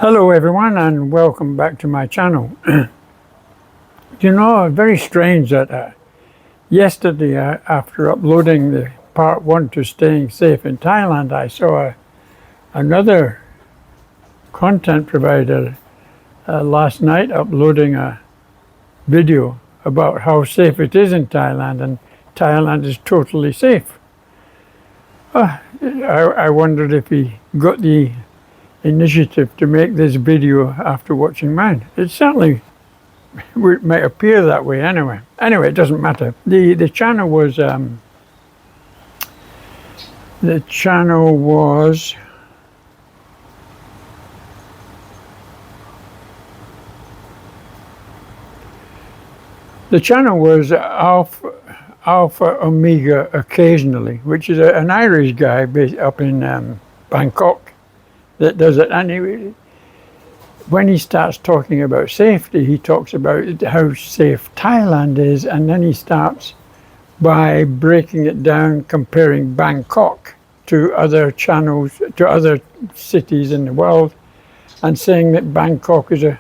Hello everyone and welcome back to my channel. You know, very strange that yesterday after uploading the part 1 to staying safe in Thailand, I saw another content provider last night uploading a video about how safe it is in Thailand, and Thailand is totally safe. I wondered if he got the initiative to make this video after watching mine. It certainly might appear that way anyway. Anyway, it doesn't matter. The channel was Alpha Omega Occasionally, which is an Irish guy based up in Bangkok that does it. And when he starts talking about safety, he talks about how safe Thailand is, and then he starts by breaking it down, comparing Bangkok to other channels, to other cities in the world, and saying that Bangkok is a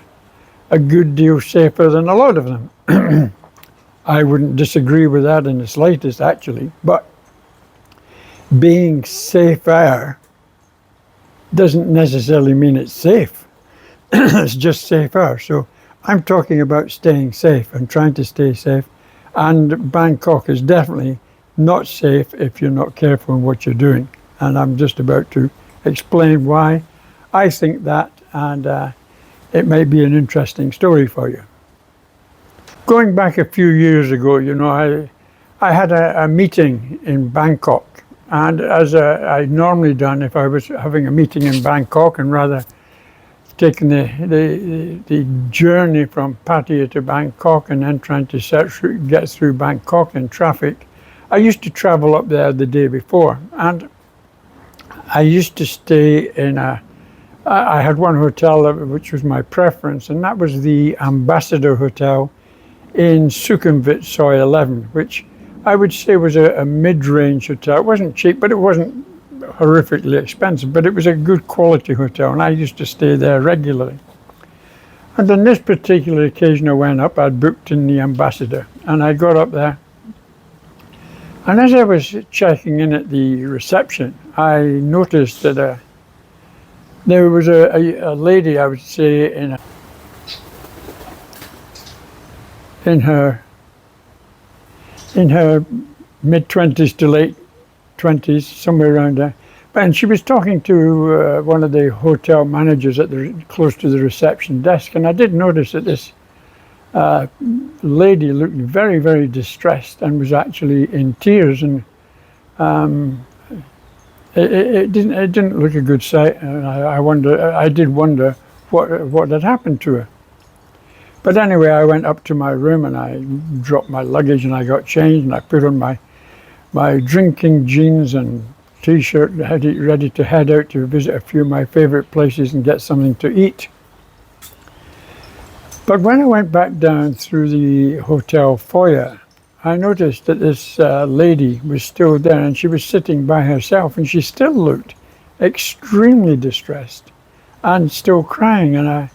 good deal safer than a lot of them. I wouldn't disagree with that in the slightest, actually, but being safer doesn't necessarily mean it's safe. It's just safer. So I'm talking about staying safe and trying to stay safe, and Bangkok is definitely not safe if you're not careful in what you're doing, and I'm just about to explain why I think that, and it may be an interesting story for you. Going back a few years ago, you know, I had a meeting in Bangkok. And as I'd normally done if I was having a meeting in Bangkok, and rather taking the journey from Pattaya to Bangkok and then trying to get through Bangkok in traffic, I used to travel up there the day before. And I used to stay in I had one hotel which was my preference, and that was the Ambassador Hotel in Sukhumvit Soi 11, which I would say was a mid-range hotel. It wasn't cheap, but it wasn't horrifically expensive, but it was a good quality hotel, and I used to stay there regularly. And on this particular occasion I went up, I'd booked in the Ambassador, and I got up there. And as I was checking in at the reception, I noticed that there was a lady, I would say, in her mid-20s to late 20s, somewhere around there. And she was talking to one of the hotel managers close to the reception desk. And I did notice that this lady looked very, very distressed and was actually in tears. And it didn't look a good sight. And I did wonder what had happened to her. But anyway, I went up to my room and I dropped my luggage and I got changed, and I put on my drinking jeans and t-shirt, ready to head out to visit a few of my favorite places and get something to eat. But when I went back down through the hotel foyer, I noticed that this lady was still there, and she was sitting by herself, and she still looked extremely distressed and still crying. And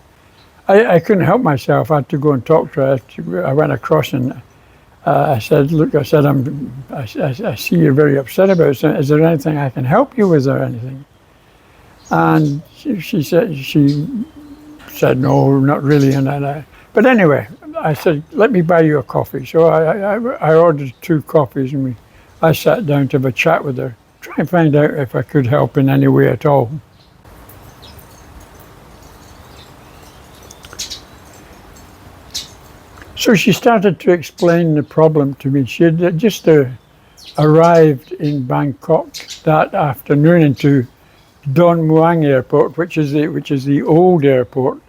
I couldn't help myself. I had to go and talk to her. I went across and I said, "Look," I said, I see you're very upset about it. Is there anything I can help you with or anything?" And she said, "No, not really." But anyway, I said, "Let me buy you a coffee." So I ordered 2 coffees, and I sat down to have a chat with her, try and find out if I could help in any way at all. So she started to explain the problem to me. She had just arrived in Bangkok that afternoon into Don Muang Airport, which is the old airport.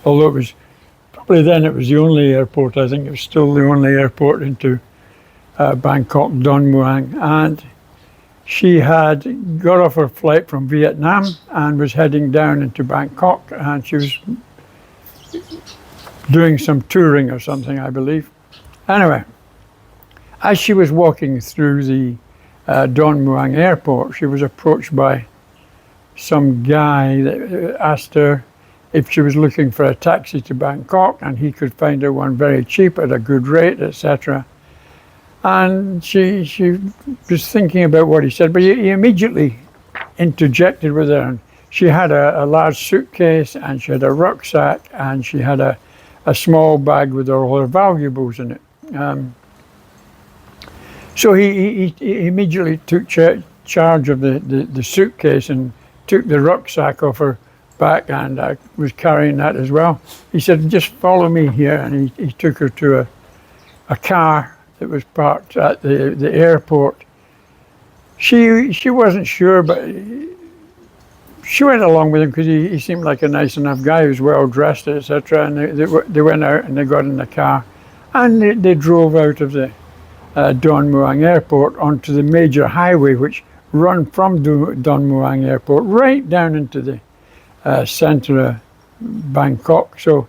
Although it was probably then it was the only airport. I think it was still the only airport into Bangkok, Don Muang. And she had got off her flight from Vietnam and was heading down into Bangkok, and she was doing some touring or something, I believe. Anyway, as she was walking through the Don Muang airport, she was approached by some guy that asked her if she was looking for a taxi to Bangkok, and he could find her one very cheap at a good rate, etc. And she was thinking about what he said, but he immediately interjected with her. And she had a large suitcase, and she had a rucksack, and she had a small bag with all her valuables in it. So he immediately took charge of the suitcase and took the rucksack off her back, and was carrying that as well. He said, just follow me here, and he took her to a car that was parked at the airport. She wasn't sure, but she went along with him because he seemed like a nice enough guy. He was well dressed, etc. And they went out and they got in the car, and they drove out of the Don Muang Airport onto the major highway, which run from Don Muang Airport right down into the centre of Bangkok. So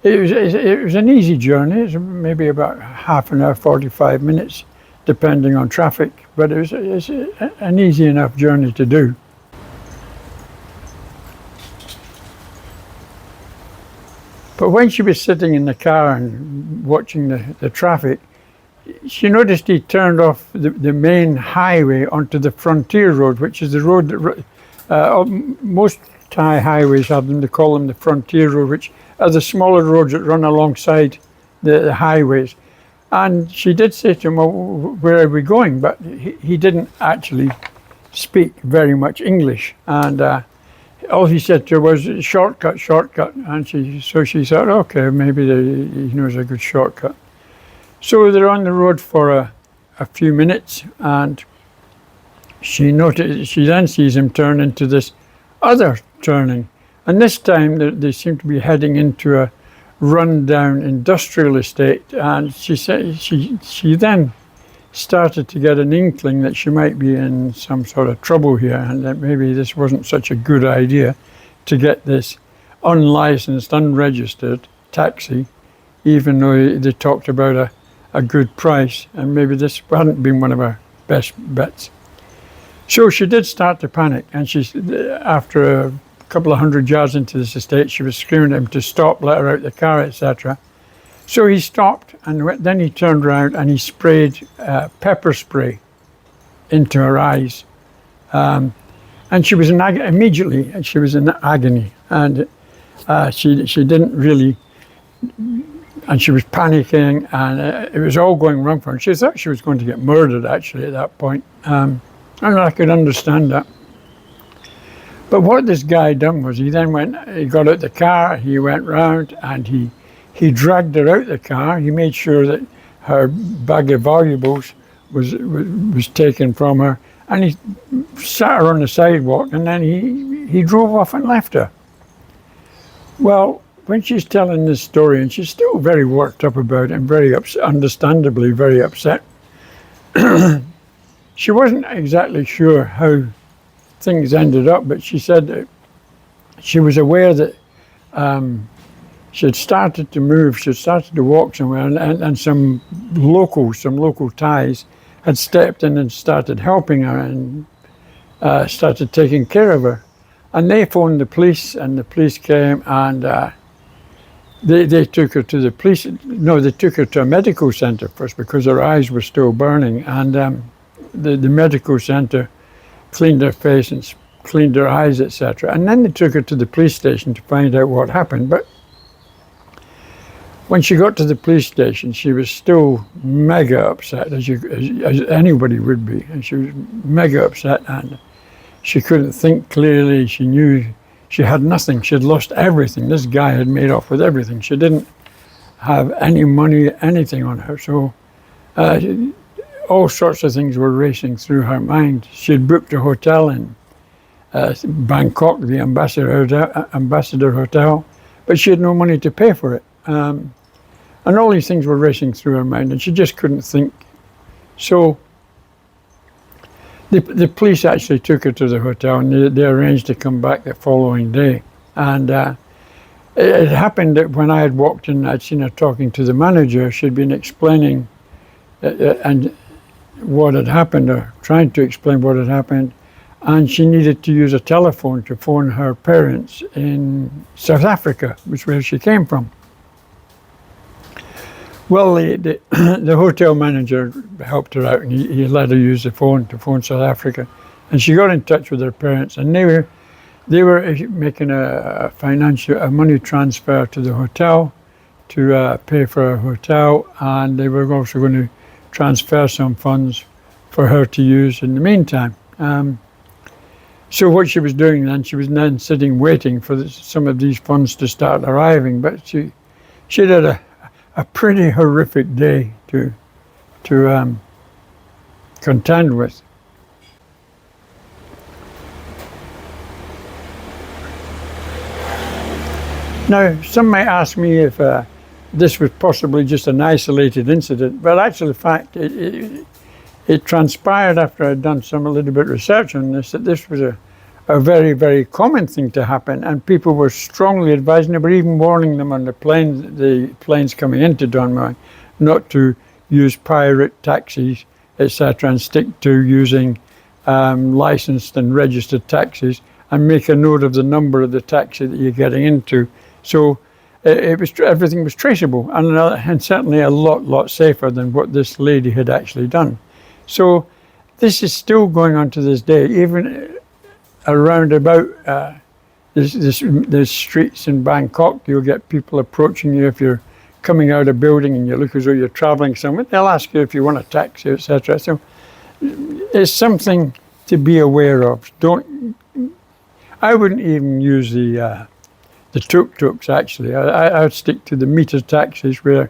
it was an easy journey. It was maybe about half an hour, 45 minutes, depending on traffic. But it was an easy enough journey to do. But when she was sitting in the car and watching the traffic, she noticed he turned off the main highway onto the frontier road, which is the road that most Thai highways have them. They call them the frontier road, which are the smaller roads that run alongside the highways. And she did say to him, well, where are we going? But he didn't actually speak very much English. And all he said to her was, shortcut, shortcut. And she thought, okay, maybe he knows a good shortcut. So they're on the road for a few minutes, and she then sees him turn into this other turning. And this time they seem to be heading into a run-down industrial estate. And she said she then started to get an inkling that she might be in some sort of trouble here, and that maybe this wasn't such a good idea to get this unlicensed, unregistered taxi, even though they talked about a good price, and maybe this hadn't been one of her best bets. So she did start to panic, and after a couple of 100 yards into this estate, she was screaming at him to stop, let her out the car, etc. So he stopped, and then he turned around and he sprayed pepper spray into her eyes. And she was immediately she was in agony, and she didn't really, and she was panicking, and it was all going wrong for her. She thought she was going to get murdered actually at that point. And I could understand that. But what this guy done was he got out the car, he went round, and he dragged her out the car. He made sure that her bag of valuables was taken from her, and he sat her on the sidewalk, and then he drove off and left her. Well, when she's telling this story, and she's still very worked up about it and very understandably very upset, she wasn't exactly sure how things ended up, but she said that she was aware that she had started to move, she had started to walk somewhere, and some local Thais had stepped in and started helping her and started taking care of her. And they phoned the police, and the police came, and they took her to the police. No, they took her to a medical centre first because her eyes were still burning, and the medical centre cleaned her face and cleaned her eyes, etc. And then they took her to the police station to find out what happened. But when she got to the police station, she was still mega upset, as anybody would be. And she was mega upset, and she couldn't think clearly. She knew she had nothing. She had lost everything. This guy had made off with everything. She didn't have any money, anything on her. So all sorts of things were racing through her mind. She had booked a hotel in Bangkok, the Ambassador Hotel, but she had no money to pay for it. And all these things were racing through her mind, and she just couldn't think. So the police actually took her to the hotel, and they arranged to come back the following day. And it happened that when I had walked in, I'd seen her talking to the manager. She'd been explaining and what had happened, or trying to explain what had happened. and she needed to use a telephone to phone her parents in South Africa, which is where she came from. Well, the hotel manager helped her out, and he let her use the phone to phone South Africa, and she got in touch with her parents, and they were making a money transfer to the hotel to pay for a hotel, and they were also going to transfer some funds for her to use in the meantime. So what she was doing then, she was then sitting waiting for some of these funds to start arriving, but she had a pretty horrific day to contend with. Now, some might ask me if this was possibly just an isolated incident, but actually, in fact, it transpired after I'd done a little bit of research on this, that this was a very, very common thing to happen, and people were strongly advising, they were even warning them on the planes coming into Dunmoy not to use pirate taxis, etc., and stick to using licensed and registered taxis, and make a note of the number of the taxi that you're getting into. So everything was traceable, and certainly a lot safer than what this lady had actually done. So this is still going on to this day, even around about the streets in Bangkok. You'll get people approaching you if you're coming out of a building and you look as though you're traveling somewhere. They'll ask you if you want a taxi, etc. So it's something to be aware of. I wouldn't even use the tuk-tuks, actually. I would stick to the meter taxis, where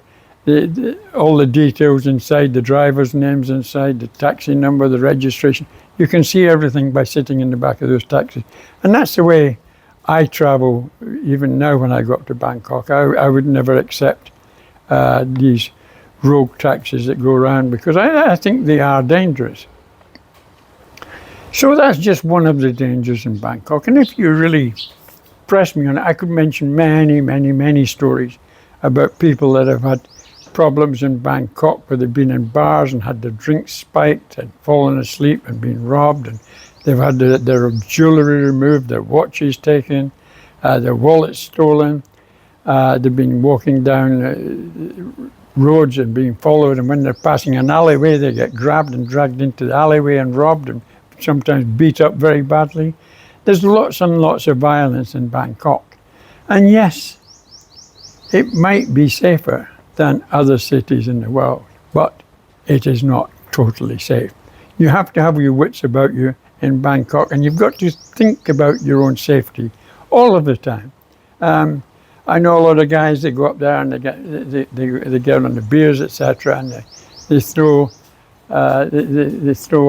all the details inside, the driver's names inside, the taxi number, the registration. You can see everything by sitting in the back of those taxis. And that's the way I travel even now when I go up to Bangkok. I would never accept these rogue taxis that go around, because I think they are dangerous. So that's just one of the dangers in Bangkok. And if you really press me on it, I could mention many stories about people that have had problems in Bangkok, where they've been in bars and had their drinks spiked and fallen asleep and been robbed, and they've had their jewellery removed, their watches taken, their wallets stolen. They've been walking down roads and being followed, and when they're passing an alleyway, they get grabbed and dragged into the alleyway and robbed, and sometimes beat up very badly. There's lots and lots of violence in Bangkok. And yes, it might be safer than other cities in the world, but it is not totally safe. You have to have your wits about you in Bangkok, and you've got to think about your own safety all of the time. I know a lot of guys that go up there and they get on the beers, etc., and they throw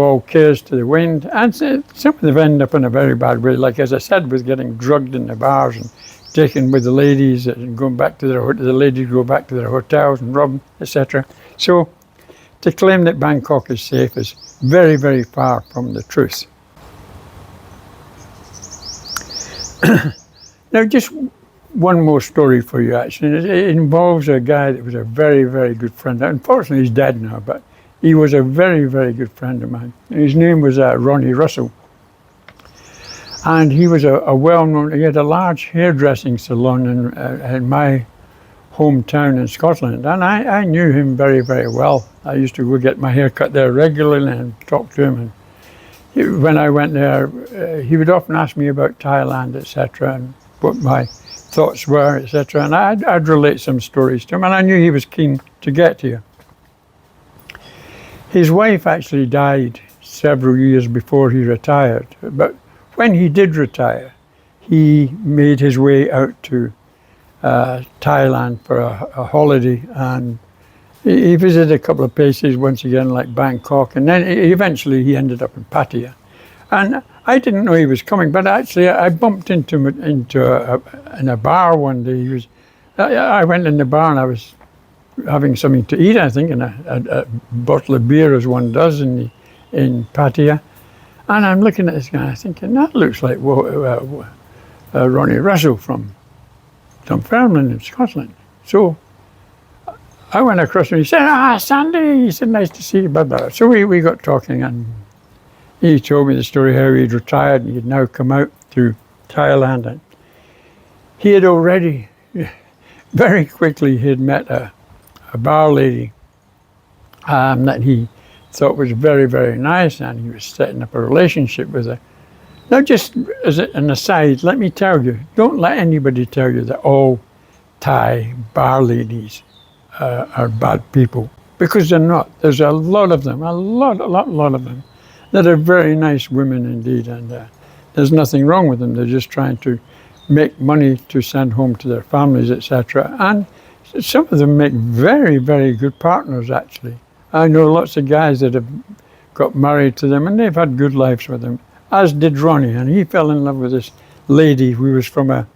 all cares to the wind, and some of them end up in a very bad way. Like, as I said, with getting drugged in the bars and taken with the ladies and going back to the ladies go back to their hotels and rob them, etc. So to claim that Bangkok is safe is very, very far from the truth. Now, just one more story for you, actually. It involves a guy that was a very, very good friend. Unfortunately, he's dead now, but he was a very, very good friend of mine. His name was Ronnie Russell. And he was a well-known, he had a large hairdressing salon in my hometown in Scotland. And I knew him very, very well. I used to go get my hair cut there regularly and talk to him. And when I went there, he would often ask me about Thailand, etc., and what my thoughts were, etc. And I'd relate some stories to him, and I knew he was keen to get here. His wife actually died several years before he retired, but when he did retire, he made his way out to Thailand for a holiday, and he visited a couple of places once again, like Bangkok, and then eventually he ended up in Pattaya. And I didn't know he was coming, but actually I bumped into him in a bar one day. I went in the bar and I was having something to eat, I think, and a bottle of beer, as one does in Pattaya. And I'm looking at this guy thinking, that looks like Ronnie Russell from Dunfermline in Scotland. So I went across and he said, Sandy, he said, nice to see you, blah, blah. So we got talking, and he told me the story how he'd retired and he'd now come out to Thailand. And he had already, very quickly, he had met a bar lady that he thought was very, very nice, and he was setting up a relationship with her. Now, just as an aside, let me tell you, don't let anybody tell you that all Thai bar ladies are bad people, because they're not. There's a lot of them, a lot of them, that are very nice women indeed, and there's nothing wrong with them. They're just trying to make money to send home to their families, etc. And some of them make very, very good partners, actually. I know lots of guys that have got married to them, and they've had good lives with them, as did Ronnie, and he fell in love with this lady who was from a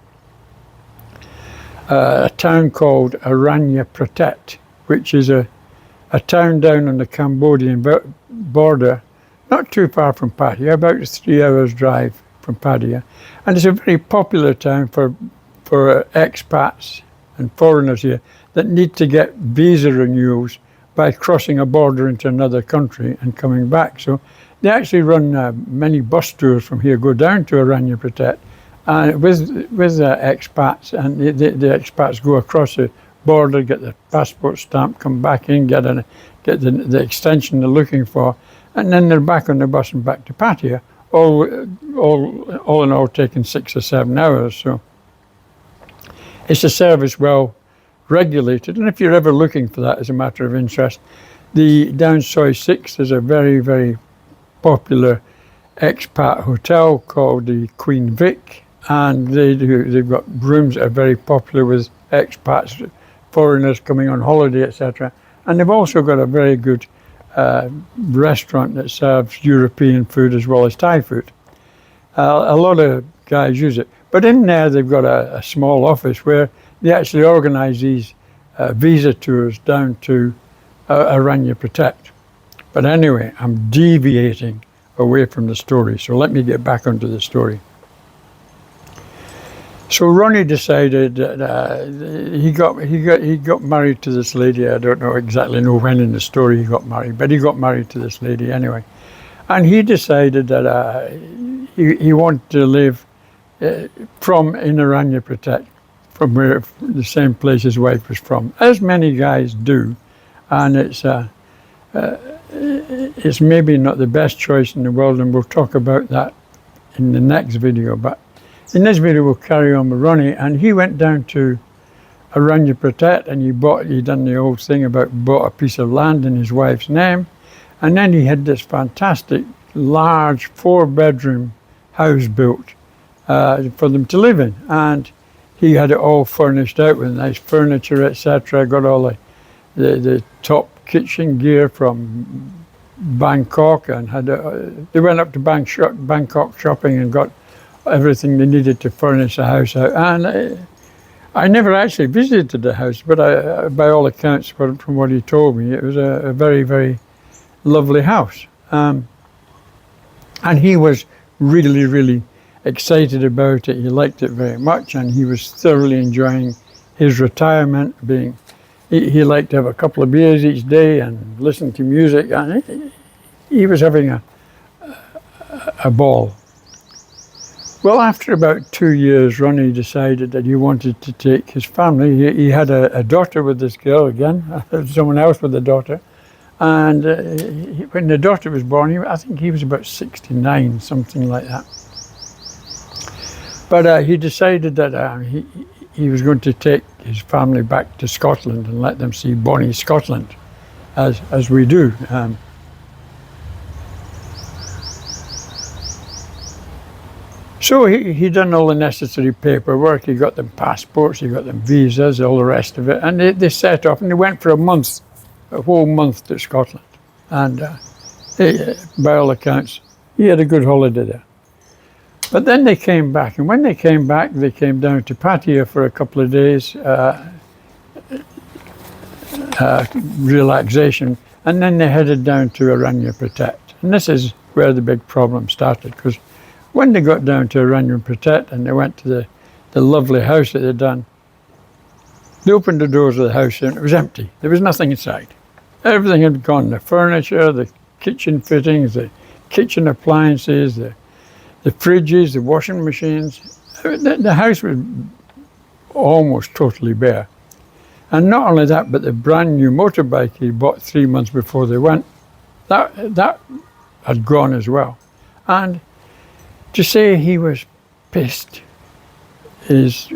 town called Aranya Pratet, which is a town down on the Cambodian border, not too far from Pattaya, about 3 hours drive from Pattaya. And it's a very popular town for expats and foreigners here that need to get visa renewals by crossing a border into another country and coming back. So they actually run many bus tours from here, go down to Aranya Pratet with expats, and the expats go across the border, get their passport stamp, come back in, get the extension they're looking for, and then they're back on the bus and back to Pattaya, all in all taking 6 or 7 hours. So it's a service well regulated, and if you're ever looking for that as a matter of interest, the down Soi 6 is a very, very popular expat hotel called the Queen Vic, and they've got rooms that are very popular with expats, foreigners coming on holiday, etc. And they've also got a very good restaurant that serves European food as well as Thai food. A lot of guys use it, but in there they've got a small office where they actually organise these visa tours down to Aranya Pratet. But anyway, I'm deviating away from the story, so let me get back onto the story. So Ronnie decided that he got married to this lady. I don't exactly know when in the story he got married, but he got married to this lady anyway. And he decided that he wanted to live in Aranya Pratet, from where the same place his wife was from, as many guys do. And it's maybe not the best choice in the world, and we'll talk about that in the next video. But in this video, we'll carry on with Ronnie, and he went down to Aranya Pratet, and he done the old thing about bought a piece of land in his wife's name, and then he had this fantastic, large 4-bedroom house built for them to live in, and he had it all furnished out with nice furniture, etc. Got all the top kitchen gear from Bangkok, and they went up to Bangkok shopping and got everything they needed to furnish the house out. And I never actually visited the house, but by all accounts, from what he told me, it was a very, very lovely house. And he was really, really excited about it. He liked it very much, and he was thoroughly enjoying his retirement. He liked to have a couple of beers each day and listen to music, and he was having a ball. Well, after about 2 years, Ronnie decided that he wanted to take his family. He had a daughter with this girl again, someone else with a daughter. And when the daughter was born, I think he was about 69, something like that. But he decided that he was going to take his family back to Scotland and let them see bonnie Scotland, as we do. So he done all the necessary paperwork. He got them passports, he got them visas, all the rest of it, and they set off, and they went for a whole month to Scotland. And by all accounts, he had a good holiday there. But then they came back, and when they came back, they came down to Pattaya for a couple of days, relaxation, and then they headed down to Aranya Pratet. And this is where the big problem started, because when they got down to Aranya Pratet and they went to the lovely house that they'd done, they opened the doors of the house and it was empty. There was nothing inside. Everything had gone, the furniture, the kitchen fittings, the kitchen appliances, the fridges, the washing machines. The house was almost totally bare. And not only that, but the brand new motorbike he bought 3 months before they went, that had gone as well. And to say he was pissed is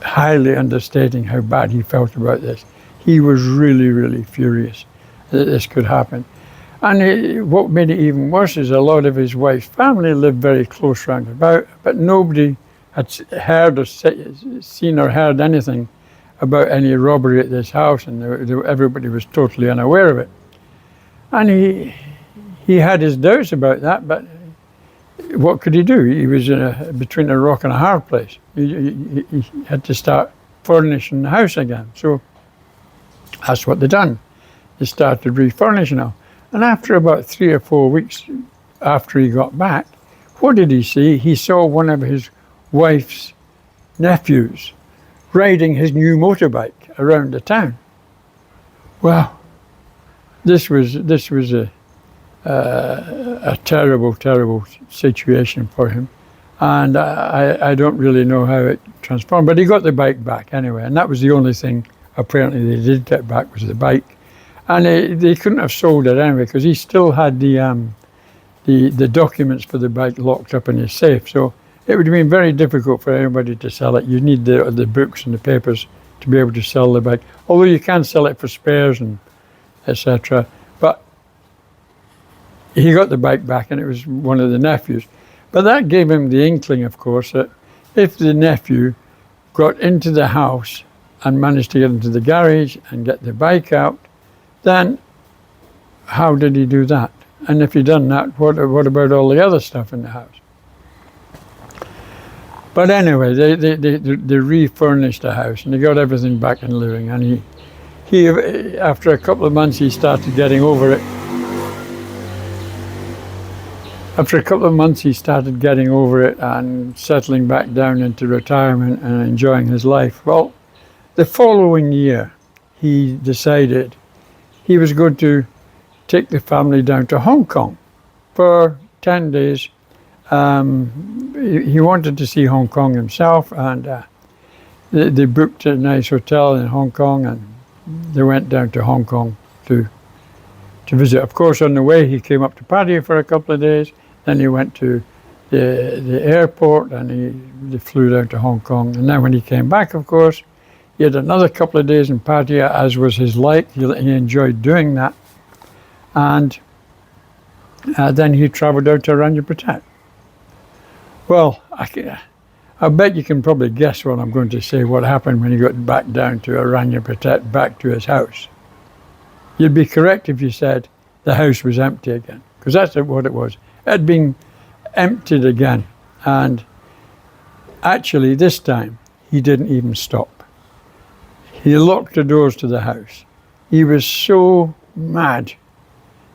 highly understating how bad he felt about this. He was really, really furious that this could happen. And what made it even worse is a lot of his wife's family lived very close round about, but nobody had heard or seen or heard anything about any robbery at this house, and everybody was totally unaware of it. And he had his doubts about that, but what could he do? He was between a rock and a hard place. He had to start furnishing the house again. So that's what they done. They started refurnishing it. And after about 3 or 4 weeks after he got back, what did he see? He saw one of his wife's nephews riding his new motorbike around the town. Well, this was a terrible, terrible situation for him. And I don't really know how it transformed, but he got the bike back anyway. And that was the only thing apparently they did get back, was the bike. And they couldn't have sold it anyway, because he still had the documents for the bike locked up in his safe. So it would have been very difficult for anybody to sell it. You need the books and the papers to be able to sell the bike. Although you can sell it for spares and etc. But he got the bike back, and it was one of the nephews. But that gave him the inkling, of course, that if the nephew got into the house and managed to get into the garage and get the bike out, then how did he do that? And if he'd done that, what about all the other stuff in the house? But anyway, they refurnished the house, and they got everything back in living. And he after a couple of months, he started getting over it. After a couple of months, he started getting over it and settling back down into retirement and enjoying his life. Well, the following year, he decided he was going to take the family down to Hong Kong for 10 days. He wanted to see Hong Kong himself, and they booked a nice hotel in Hong Kong, and they went down to Hong Kong to visit. Of course, on the way, he came up to Pattaya for a couple of days. Then he went to the airport, and they flew down to Hong Kong. And then when he came back, of course, he had another couple of days in Pattaya, as was his like. He enjoyed doing that. And then he travelled out to Rangipatat. Well, I bet you can probably guess what I'm going to say, what happened when he got back down to Rangipatat, back to his house. You'd be correct if you said the house was empty again, because that's what it was. It had been emptied again. And actually, this time, he didn't even stop. He locked the doors to the house. He was so mad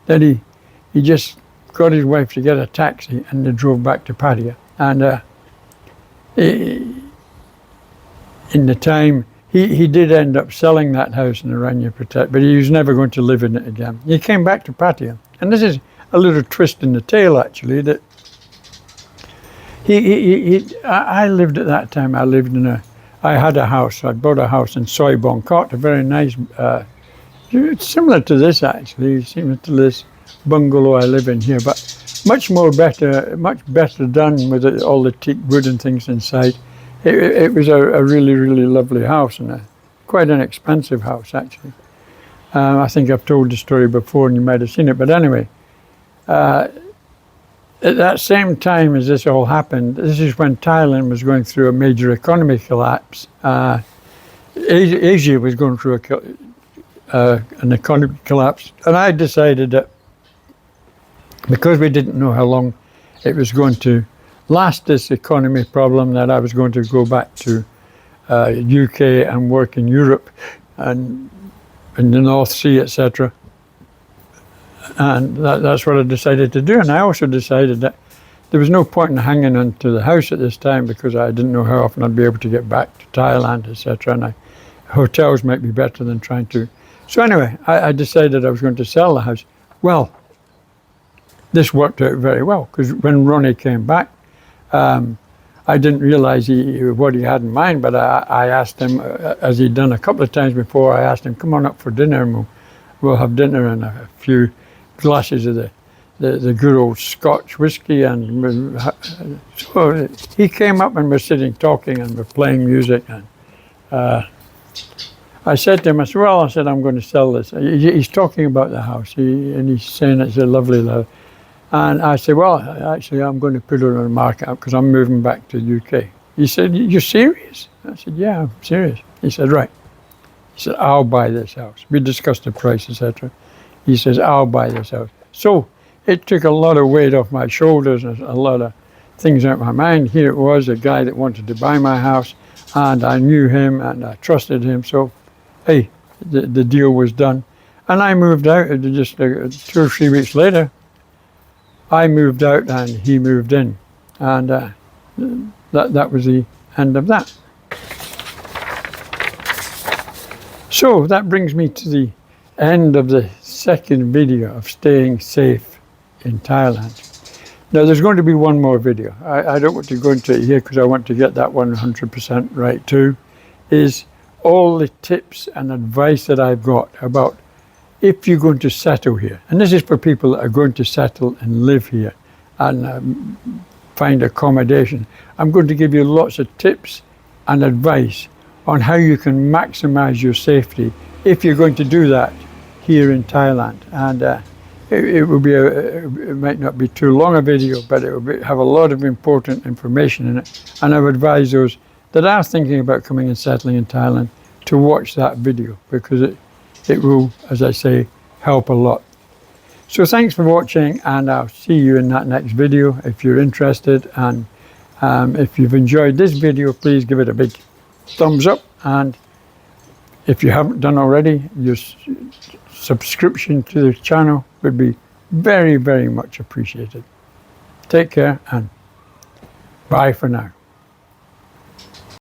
that he just got his wife to get a taxi, and they drove back to Pattaya. And in the time, he did end up selling that house in Rangipatat, but he was never going to live in it again. He came back to Pattaya. And this is a little twist in the tale, actually, that I lived at that time, I had a house. I bought a house in Soi Bongkot, a very nice, it's similar to this actually, similar to this bungalow I live in here, but much better done with all the teak wood and things inside. It was a really, really lovely house, and quite an expensive house actually. I think I've told the story before and you might have seen it, but anyway, at that same time as this all happened, this is when Thailand was going through a major economic collapse. Asia was going through an economic collapse, and I decided that because we didn't know how long it was going to last, this economy problem, that I was going to go back to UK and work in Europe and in the North Sea, etc. And that's what I decided to do. And I also decided that there was no point in hanging on to the house at this time, because I didn't know how often I'd be able to get back to Thailand, etc. And hotels might be better than trying to. So anyway, I decided I was going to sell the house. Well, this worked out very well, because when Ronnie came back, I didn't realize what he had in mind, but I asked him, as he'd done a couple of times before, I asked him, come on up for dinner, and we'll have dinner and a few glasses of the good old Scotch whiskey. And so he came up and we're sitting talking and we're playing music. And I said to him, I said, I'm going to sell this. He's talking about the house, and he's saying it's a lovely love. And I said, well, actually, I'm going to put it on the market because I'm moving back to the UK. He said, you're serious? I said, yeah, I'm serious. He said, right. He said, I'll buy this house. We discussed the price, etc. He says, I'll buy this house. So it took a lot of weight off my shoulders and a lot of things out of my mind. Here it was, a guy that wanted to buy my house, and I knew him and I trusted him. So, hey, the deal was done. And I moved out just 2 or 3 weeks later. I moved out and he moved in. And that was the end of that. So that brings me to the end of the second video of staying safe in Thailand. Now there's going to be one more video. I don't want to go into it here because I want to get that 100% right too. Is all the tips and advice that I've got about if you're going to settle here. And this is for people that are going to settle and live here and find accommodation. I'm going to give you lots of tips and advice on how you can maximize your safety if you're going to do that here in Thailand. And it will be it might not be too long a video, but it will have a lot of important information in it. And I would advise those that are thinking about coming and settling in Thailand to watch that video, because it will, as I say, help a lot. So thanks for watching, and I'll see you in that next video if you're interested. And if you've enjoyed this video, please give it a big thumbs up, and if you haven't done already, your subscription to the channel would be very, very much appreciated. Take care and bye for now.